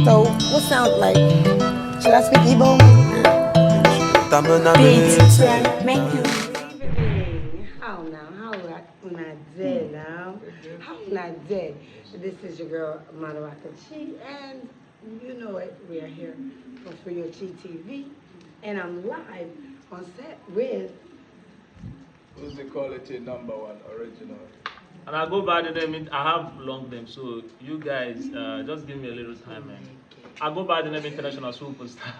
So, what sound like? Should I speak Igbo? Beats. Make you. Good evening. How now? How una dead now? How una dead? This is your girl Madarocka Chi, and you know it. We are here for your Chi TV, and I'm live on set with Uzy Quality #1 original. And I go by the name, I have long name, so you guys just give me a little time, man. I go by the name International Superstar.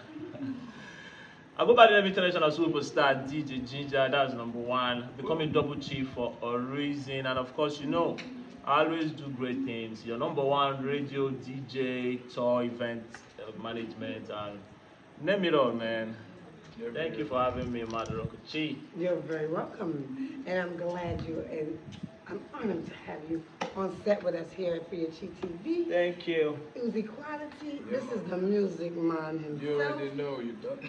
I go by the name International Superstar, DJ Ginjah, that's #1. Becoming double chief for a reason, and of course, you know, I always do great things. Your #1 radio DJ, tour, event management, and name it all, man. Thank you for having me, Madarocka Chi. You're very welcome, and I'm glad you and I'm honored to have you on set with us here at Chi TV. Thank you. Uzy Quality. This is the music man himself. You already know, you don't.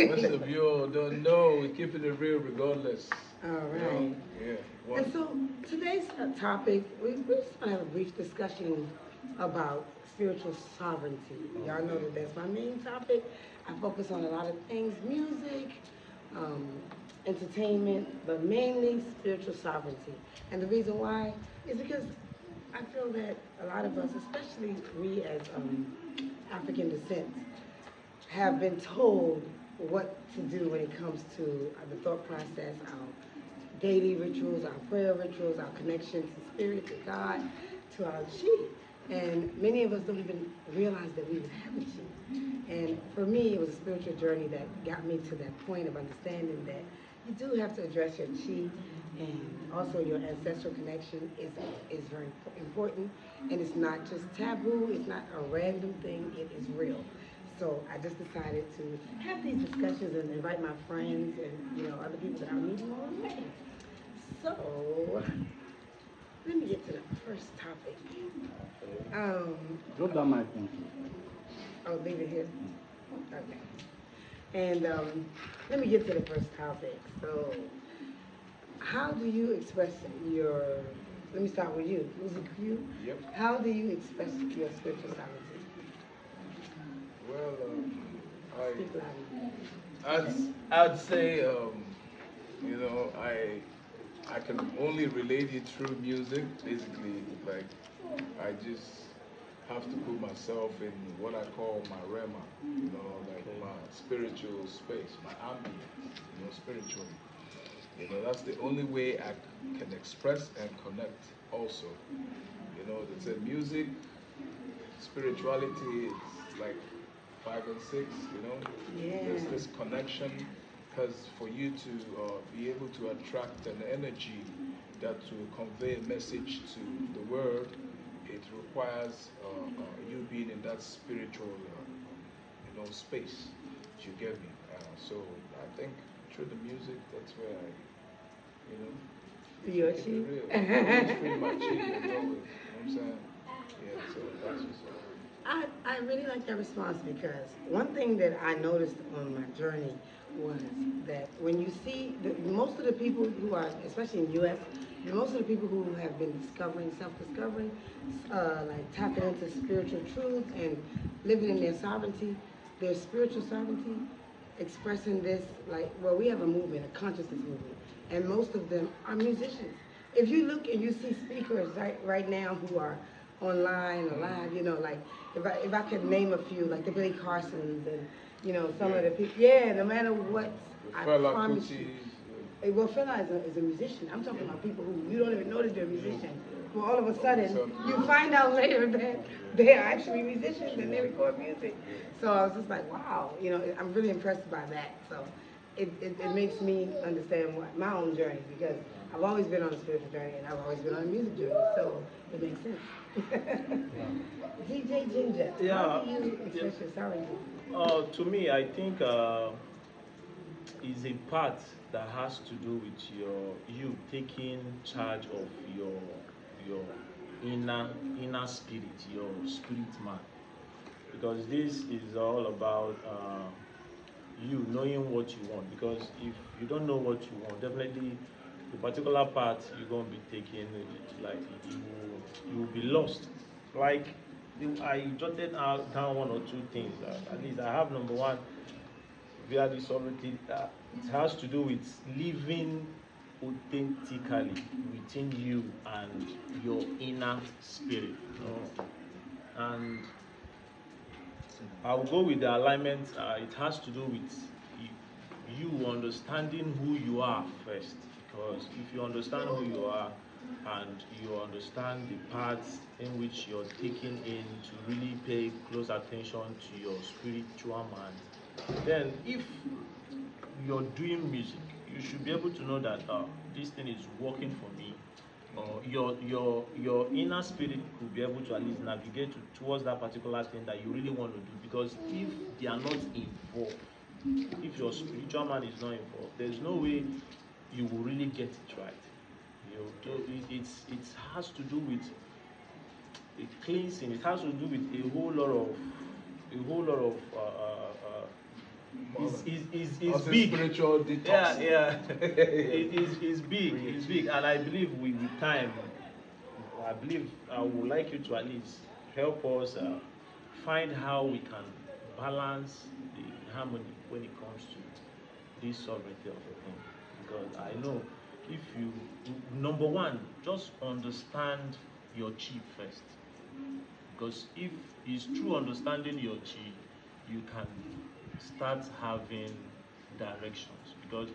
Most of you all don't know. We're keeping it real regardless. All right. You know? Yeah. Well, And so today's topic, we're just going to have a brief discussion about spiritual sovereignty. Y'all know that that's my main topic. I focus on a lot of things, music, entertainment, but mainly spiritual sovereignty. And the reason why is because I feel that a lot of us, especially we as African descent, have been told what to do when it comes to the thought process, our daily rituals, our prayer rituals, our connection to spirit, to God, to our chi. And many of us don't even realize that we even have a chi. And for me, it was a spiritual journey that got me to that point of understanding that you do have to address your chi, and also your ancestral connection is very important. And it's not just taboo, it's not a random thing, it is real. So I just decided to have these discussions and invite my friends and other people that I'm meeting along the way. So let me get to the first topic. Drop that mic. Oh, leave it here. Okay. And let me get to the first topic. So, how do you express your? Let me start with you. Uzi, you. Yep. How do you express your spiritual sovereignty? Well, Speak loudly. I'd say, I can only relate it through music. Basically, like, I just have to put myself in what I call my rema, like my spiritual space, my ambience, spiritually. That's the only way I can express and connect also. They say music, spirituality is like 5 and 6. Yeah. There's this connection, because for you to be able to attract an energy that will convey a message to the world, it requires you being in that spiritual space. You get me? So I think through the music, that's where Your keep chi? it real. It's pretty much it, as always. You know what I'm saying? Yeah, so that's just I really like that response because one thing that I noticed on my journey was that when you see most of the people who are, especially in the U.S., most of the people who have been discovering, self-discovering, like tapping into spiritual truth and living in their spiritual sovereignty, expressing this, like, well, we have a movement, a consciousness movement, and most of them are musicians. If you look and you see speakers right now who are online or live, like if I could name a few, like the Billy Carsons and some of the people, no matter what, I promise you. Well, Fela is a musician. I'm talking about people who you don't even know that they're musicians. Well, all of a sudden, you find out later that they are actually musicians and they record music. So I was just like, wow, I'm really impressed by that. So it makes me understand my own journey, because I've always been on a spiritual journey and I've always been on a music journey. So it makes sense. DJ Ginjah, how do you express your sovereignty? To me, I think is a part that has to do with you taking charge of your inner spirit, your spirit man, because this is all about you knowing what you want. Because if you don't know what you want, definitely the particular part you're going to be taking, like you will be lost. Like I jotted out down one or two things. At least I have number one via the sovereignty. It has to do with living authentically within you and your inner spirit. You know? And I'll go with the alignment. It has to do with you understanding who you are first. Because if you understand who you are and you understand the parts in which you're taking in to really pay close attention to your spiritual man, then if you're doing music, you should be able to know that this thing is working for me. Or your inner spirit could be able to at least navigate towards that particular thing that you really want to do. Because if they are not involved, if your spiritual man is not involved, there's no way you will really get it right. You know, so it has to do with a cleansing. It has to do with a whole lot of is big. Spiritual detox. Yeah. It's big. It's big, and I believe with time, I believe I would like you to at least help us find how we can balance the harmony when it comes to this sovereignty of a thing. Because I know if you, number one, just understand your chi first. Because if it's through understanding your chi, you can start having directions. Because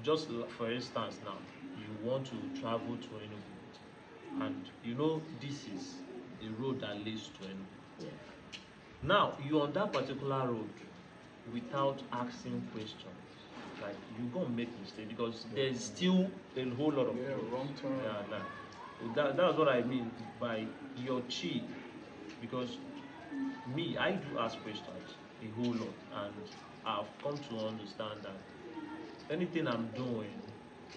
just for instance now, you want to travel to Enugu, and you know this is the road that leads to Enugu. Yeah. Now you're on that particular road without asking questions. Like you're gonna make mistakes because there's still a whole lot of wrong turn. That's what I mean by your chi. Because me, I do ask questions a whole lot, and I've come to understand that anything I'm doing,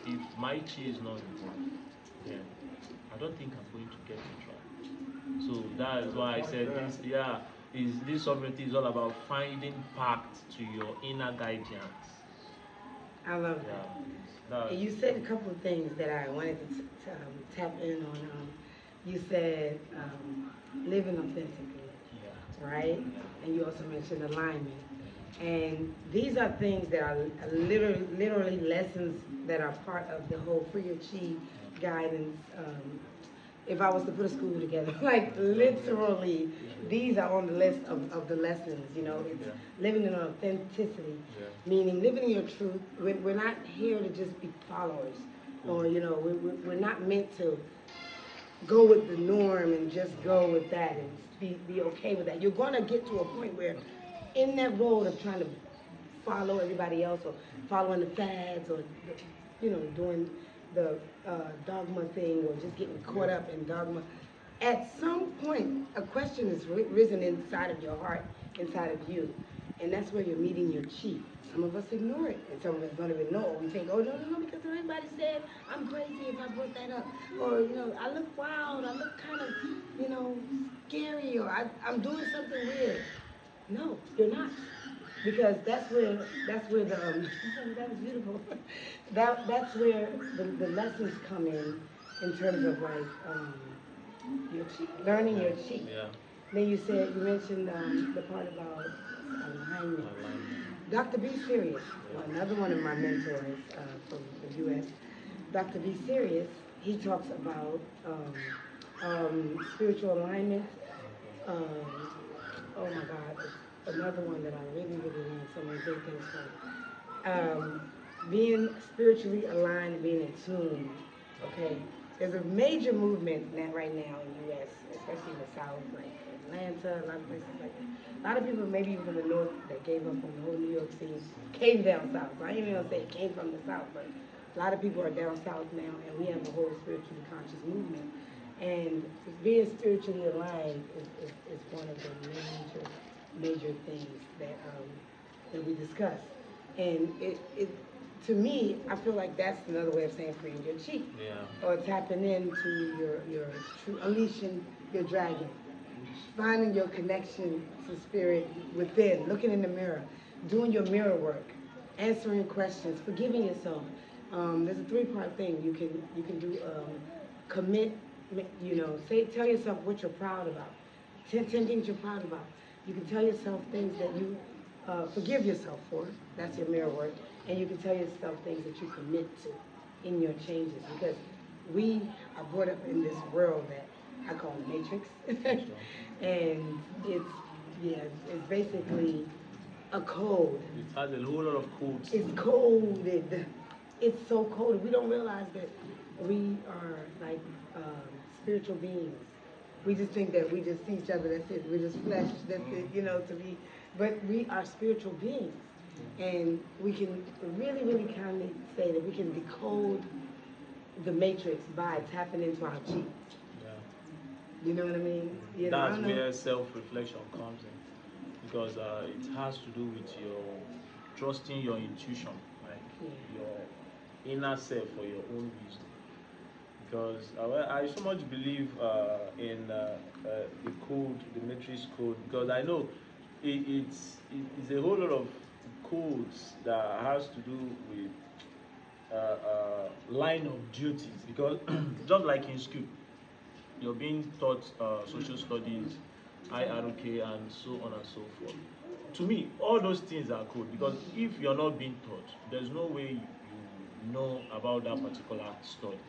if my chi is not involved, then I don't think I'm going to get it right. So that is why I said this. Yeah, this sovereignty is all about finding path to your inner guidance. I love that. You said a couple of things that I wanted to tap in on. You said living authentically, right? And you also mentioned alignment. And these are things that are literally lessons that are part of the whole Free Your Chi guidance. If I was to put a school together, like literally, these are on the list of the lessons. You know, it's living in authenticity, meaning living in your truth. We're not here to just be followers, or you know, we're not meant to go with the norm and just go with that and be okay with that. You're gonna get to a point where, in that road of trying to follow everybody else or following the fads or you know doing the dogma thing or just getting caught up in dogma, at some point a question is risen inside of your heart, inside of you, and that's where you're meeting your chi. Some of us ignore it, and some of us don't even know. We think, oh no, because everybody said I'm crazy if I brought that up, or you know, I look wild, I look kind of, you know, scary, or I'm doing something weird. No, you're not, because that's where the that was beautiful. That's where the lessons come in terms of like your chi, learning your chi. Yeah. Then you mentioned the part about alignment. Dr. B. Serious, another one of my mentors from the U.S. Dr. B. Serious, he talks about spiritual alignment. Oh my God, it's another one that I really learned so many big things from. Being spiritually aligned and being in tune. Okay, there's a major movement right now in the U.S., especially in the South, like Atlanta, a lot of places like that. A lot of people, maybe even from the North, that gave up on the whole New York scene, came down South. I ain't even gonna say it came from the South, but a lot of people are down South now, and we have a whole spiritually conscious movement. And being spiritually aligned is one of the major things that we discuss. And it to me, I feel like that's another way of saying freeing your chi. Yeah. Or tapping into your true, unleashing your dragon, finding your connection to spirit within, looking in the mirror, doing your mirror work, answering questions, forgiving yourself. There's a three-part thing you can do. Commit, you know, tell yourself what you're proud about. 10 things you're proud about. You can tell yourself things that you forgive yourself for. That's your mirror work. And you can tell yourself things that you commit to in your changes. Because we are brought up in this world that I call the matrix. And it's basically a code. It has a whole lot of codes. It's coded. It's so coded. We don't realize that we are like spiritual beings. We just think that we just see each other, that's it. We're just flesh, that's it, to be. But we are spiritual beings. And we can really, really kindly say that we can decode the matrix by tapping into our chi. Yeah. You know what I mean? That's where self-reflection comes in. Because it has to do with your trusting your intuition, like your inner self for your own wisdom. Because I so much believe in the code, the matrix code, because I know it's a whole lot of codes that has to do with line of duties. Because just like in school, you're being taught social studies, IRK, and so on and so forth. To me, all those things are cool, because if you're not being taught, there's no way you know about that particular study.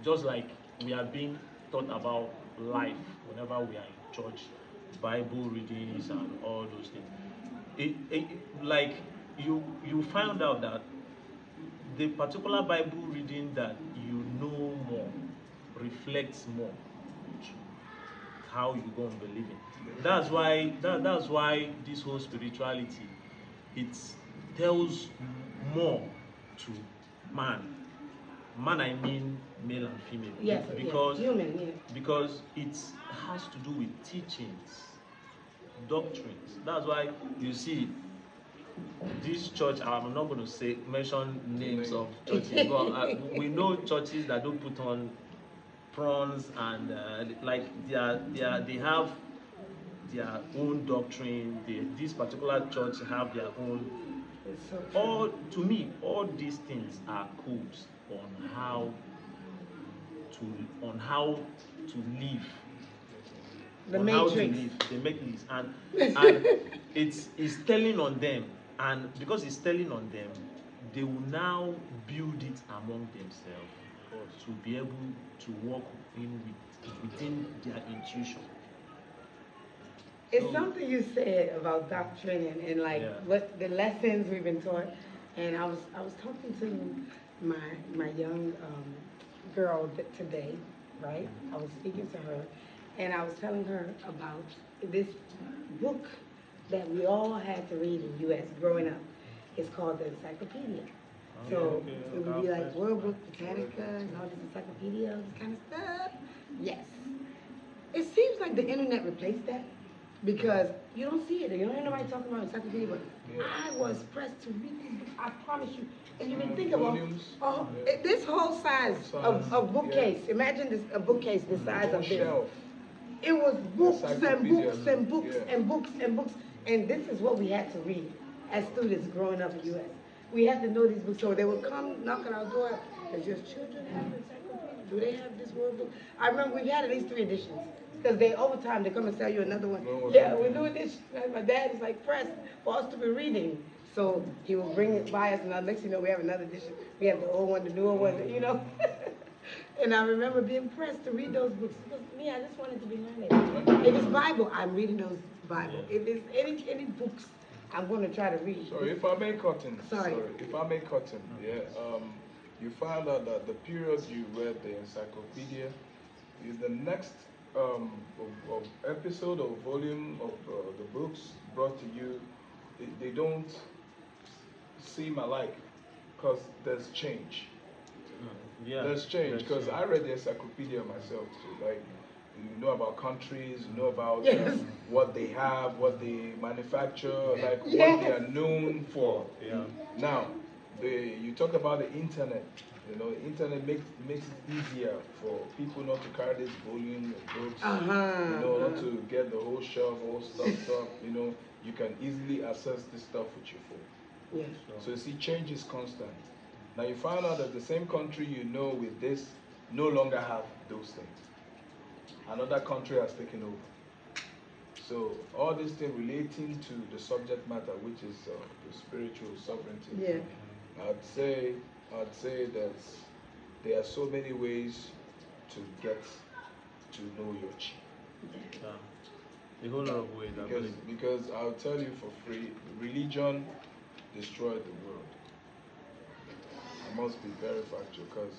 Just like we are being taught about life whenever we are in church, Bible readings and all those things. Like you find out that the particular Bible reading that you know more reflects more how you go on believing. That's why this whole spirituality, it tells more to man. Man, I mean male and female. Yes, because human, yeah. Because it has to do with teachings, doctrines. That's why you see this church. I'm not going to mention names of churches, but we know churches that don't put on prawns and like they have their own doctrine. This particular church have their own. So to me, all these things are codes on how to live. The on matrix. How to live. They make this, and it's telling on them, and because it's telling on them, they will now build it among themselves to be able to walk within their intuition. It's something you said about doctrine and like what the lessons we've been taught. And I was talking to my young girl today, right? I was speaking to her, and I was telling her about this book that we all had to read in the U.S. growing up. It's called the Encyclopedia. So it would be like World Book Britannica and all this encyclopedia, all this kind of stuff. Yes. It seems like the internet replaced that. Because you don't see it, you don't hear nobody talking about encyclopedia, but I was pressed to read these books, I promise you. And you can think about this whole size of bookcase. Imagine a bookcase the size of this. It was books and books and books and books and books. And this is what we had to read as students growing up in the U.S. We had to know these books, so they would come knock on our door. Does your children have an encyclopedia? Do they have this word book? I remember we've had at least 3 editions. Because over time, they come and sell you another one. We're doing this. My dad is like pressed for us to be reading. So he will bring it by us, and next thing you know, we have another edition. We have the old one, the newer one, And I remember being pressed to read those books. Because me, I just wanted to be learned. If it's Bible, I'm reading those Bible. If it's any books, I'm going to try to read. So if I may cut in, you found out that the period you read the encyclopedia is the next of episode or volume of the books brought to you. They don't seem alike because there's change. There's change because I read the encyclopedia myself too. Like, you know about countries, you know about what they have, what they manufacture, like what they are known for. Now, you talk about the internet. The internet makes it easier for people not to carry this volume of books, not to get the whole shelf, all stuffed up. You can easily access this stuff with your phone. So you see, change is constant. Now you find out that the same country with this no longer have those things. Another country has taken over. So all these things relating to the subject matter, which is the spiritual sovereignty. Yeah. I'd say that there are so many ways to get to know your chi. A whole lot of ways. Because I'll tell you for free, religion destroyed the world. I must be very factual because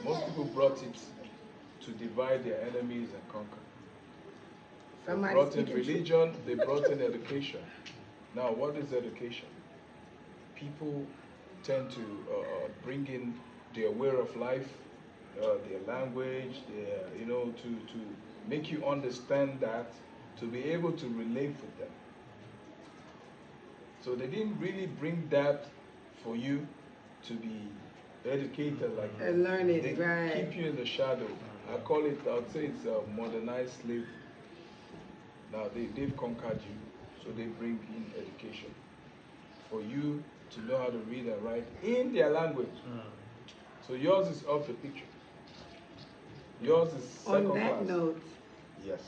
most people brought it to divide their enemies and conquer. They brought in religion, they brought in education. Now, what is education? People tend to bring in their way of life, their language, to make you understand that, to be able to relate with them. So they didn't really bring that for you to be educated like that. And learn it, they right. keep you in the shadow. I'd say it's a modernized slavery. Now they've conquered you, so they bring in education for you to know how to read and write in their language. So yours is off the picture. Yours is second class. On that note, yes.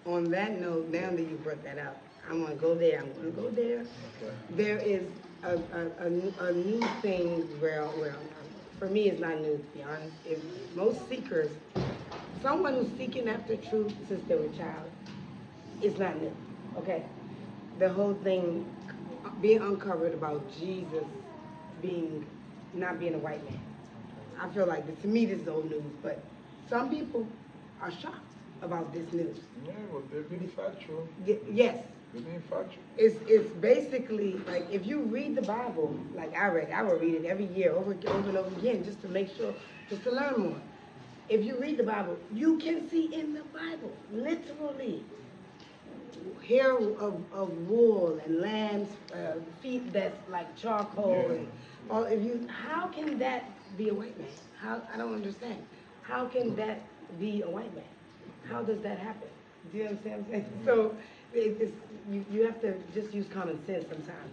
On that note, now that you brought that up, I'm gonna go there. Okay. There is a new thing where for me it's not new, to be honest. If most seekers, someone who's seeking after truth since they were a child, it's not new. Okay, the whole thing being uncovered about Jesus not being a white man. I feel like to me this is old news, but some people are shocked about this news. Yeah, well, they're being factual. Yes. They're being factual. It's basically like if you read the Bible, like I will read it every year over and over again just to make sure, just to learn more. If you read the Bible, you can see in the Bible, literally, hair of wool and lambs' feet that's like charcoal. Yeah. And how can that be a white man? I don't understand. How can that be a white man? How does that happen? Do you understand what I'm saying? So you have to just use common sense sometimes.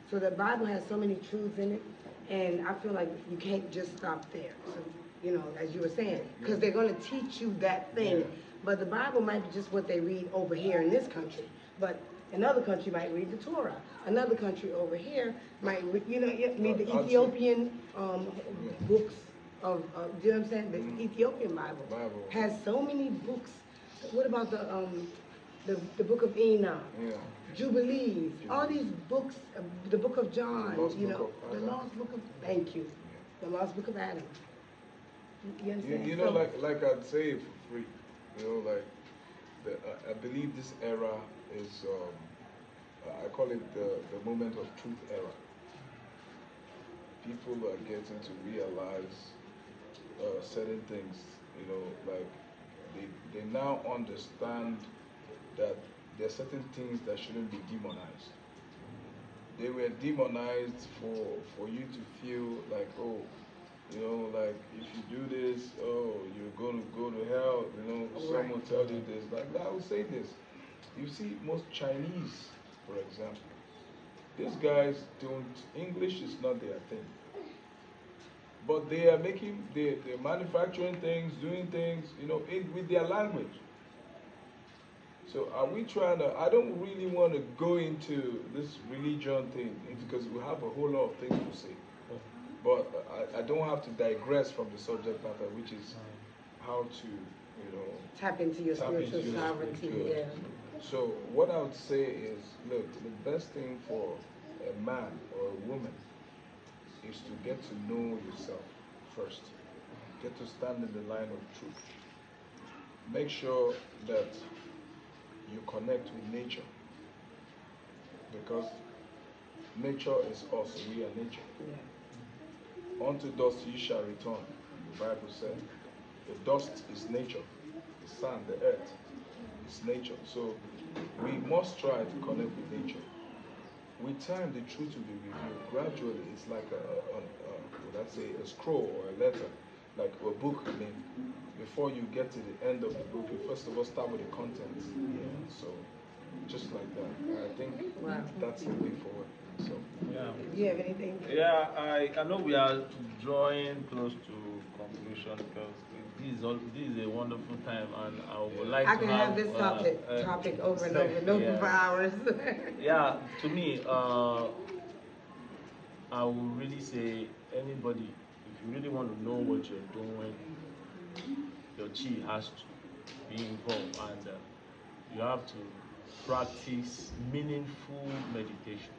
So the Bible has so many truths in it, and I feel like you can't just stop there. So, as you were saying, because they're going to teach you that thing. Yeah. But the Bible might be just what they read over here in this country. But another country might read the Torah. Another country over here might read, read the Ethiopian books of, do you know what I'm saying? The Ethiopian Bible has so many books. What about the book of Enoch, Jubilees, all these books, the book of John, the lost book of, thank you, the lost book of Adam. You understand? Like I'd say it for free, I believe this era is, I call it the moment of truth era. People are getting to realize certain things, they now understand that there are certain things that shouldn't be demonized. They were demonized for you to feel like, like if you do this, you're going to go to hell, some will tell you this. Like I will say this, you see most Chinese, for example, these guys English is not their thing. But they are they're manufacturing things, doing things, with their language. So are we trying to, I don't really want to go into this religion thing because we have a whole lot of things to say. But I don't have to digress from the subject matter, which is how to, tap into your spiritual sovereignty. Yeah. So what I would say is, look, the best thing for a man or a woman is to get to know yourself first. Get to stand in the line of truth. Make sure that you connect with nature, because nature is us, we are nature. Yeah. Unto dust you shall return, the Bible said. The dust is nature, the sand, the earth is nature. So we must try to connect with nature. With time, the truth will be revealed. Gradually, it's like a scroll or a letter, like a book. I mean, before you get to the end of the book, you first of all start with the contents. Yeah. So, just like that. I think that's the way forward. So. Yeah. Do you have anything? Yeah, I know we are drawing close to conclusion because This is a wonderful time, and I would like I to can have this topic over and over and over for hours. Yeah, to me, I would really say anybody, if you really want to know what you're doing, your chi has to be involved, and you have to practice meaningful meditation,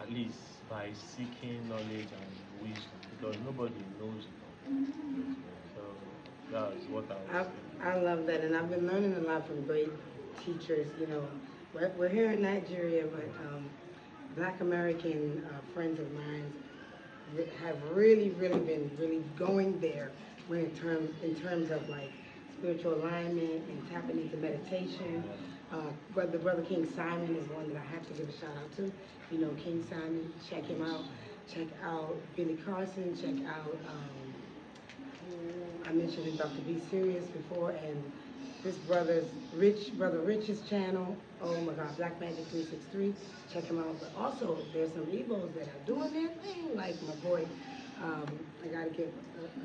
at least by seeking knowledge and wisdom, because nobody knows it all. So that's what I would say. I love that, and I've been learning a lot from great teachers. You know, we're here in Nigeria, but Black American friends of mine have really been really going there when in terms of like spiritual alignment and tapping into meditation. Brother King Simon is one that I have to give a shout out to. You know, King Simon, check him out. Check out Billy Carson. Check out. I mentioned it, Dr. B Serious before, and this brother Rich's channel. Oh my God, Black Magic 363. Check him out. But also, there's some Evos that are doing their thing, like my boy. I gotta give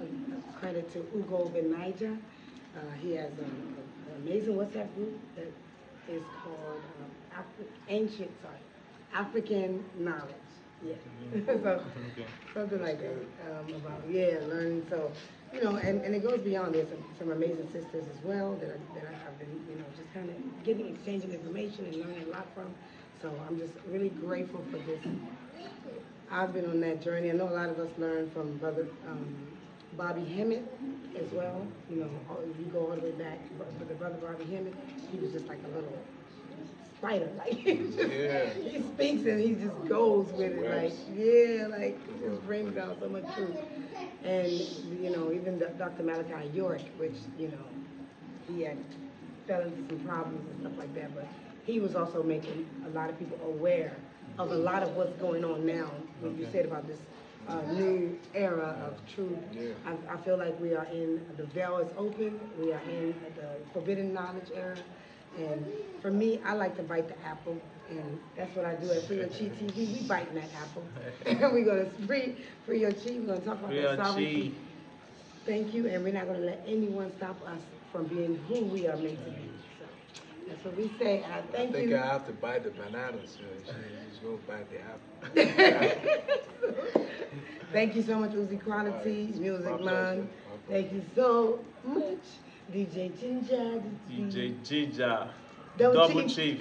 a credit to Ugo Benija. He has an amazing WhatsApp group that is called African Knowledge. Yeah. So something like that about learning. So and it goes beyond. There's some amazing sisters as well that I've been just kind of getting exchanging information and learning a lot from. So I'm just really grateful for this. I've been on that journey. I know a lot of us learned from Brother Bobby Hemmett as well. You know, if you go all the way back, the brother Bobby Hemmett, he was just like a little spider. Like he speaks and he just goes with it. Like he just brings out so much truth. And even Dr. Malachi York, which he had fell into some problems and stuff like that, but he was also making a lot of people aware of a lot of what's going on now. When you said about this new era of truth, I feel like we are in, the veil is open, we are in the forbidden knowledge era. And for me, I like to bite the apple, and that's what I do at Free Your Chi TV. We biting that apple. We're going to free your chi. We're going to talk about that sovereignty. Thank you, and we're not going to let anyone stop us from being who we are meant to be. So that's what we say. And I think I have to bite the bananas. She's going to bite the apple. Thank you so much, Uzy Quality, Music Man. Thank you so much. DJ Ginjah. DJ Ginjah. Double Chief.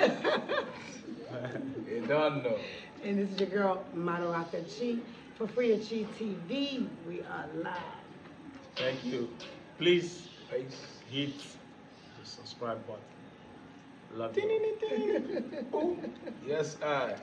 You don't know. And this is your girl, Madarocka Chi. For Free Your Chi TV, we are live. Thank you. Please hit the subscribe button. Love you. Yes, I.